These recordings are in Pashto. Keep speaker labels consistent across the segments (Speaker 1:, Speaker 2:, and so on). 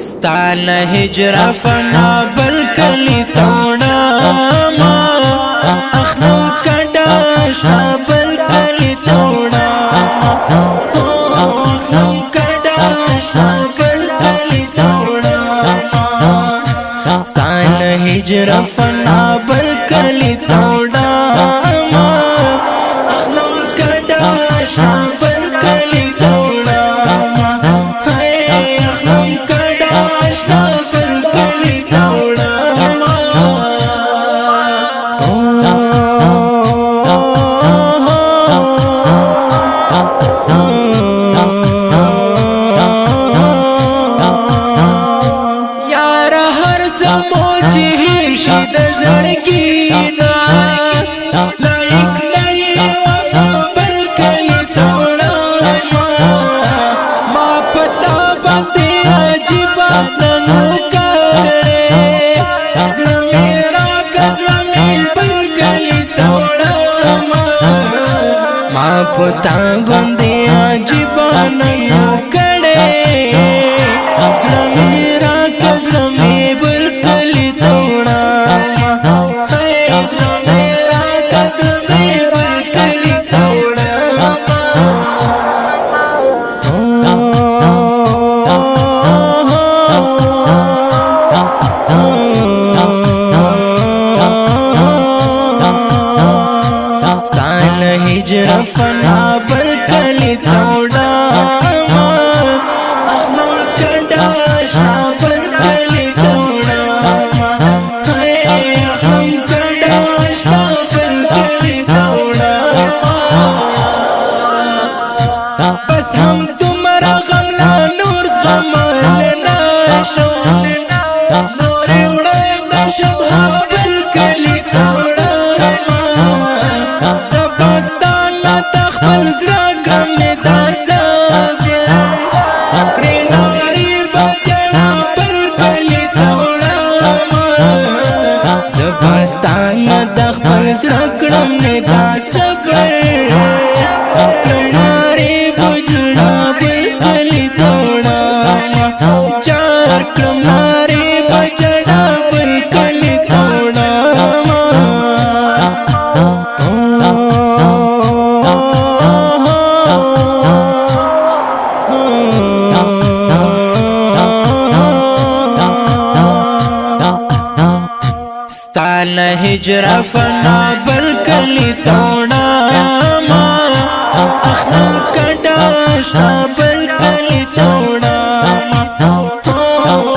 Speaker 1: ستان هجر فنا بل کلی توڑا ما اخنم کڈاش بل کلی توڑا اخنم کڈاش بل کلی توڑا ستان هجر فنا بل کلی توڑا ما اخنم کڈاش بل کلی توڑا زړګینا لایک لای وفا بل کلی توڑا ما پتا باندې عجیب ننو کړې زړه میرا کزړه بل کلی توڑا ما پتا باندې عجیب ننو کړې زړه میرا کزړه بل کلی توڑا هجر فنا بل کلی توڑا اخنم کڈاش بل کلی توڑا اخنم کڈاش بل کلی توڑا بس ہم تمہارا غملا نور زماننا شو نور اڑائے نشب بل کلی توڑا تخبل زراغم ندا سابر کرناری بچنا بل کلی توڑا سبستان تخبل زراغم ندا سابر کرناری بچنا بل کلی توڑا چار کرناری بچنا بل کلی توڑا ستان هجر فنا بل کلی توڑا ما اخنم کڈاش بل کلی توڑا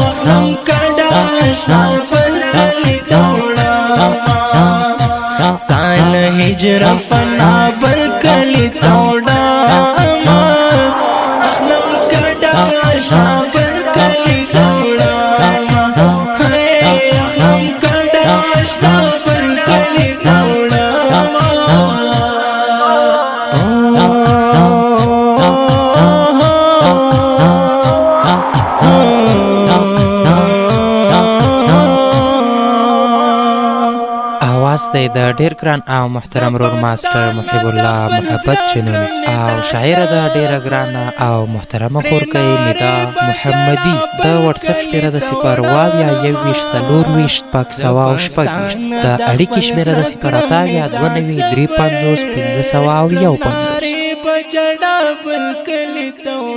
Speaker 1: اخنم کڈاش بل کلی توڑا ستان هجر فنا بل کلی توڑا ما اخنم کڈاش بل کلی توڑا اخنم کڈاش بل کلی توڑا
Speaker 2: آواز دی د ډیر ګران او محترم رور ماستر محب الله محبت چینل او شاعر د ډیر ګران او محترم خورکۍ ندا محمدي د واتس اپ شمیره د 0 واویا 21 24 پاک سوا او شپږ د اړیکې شمیره د 0 اتاویا 29 350 500 او 150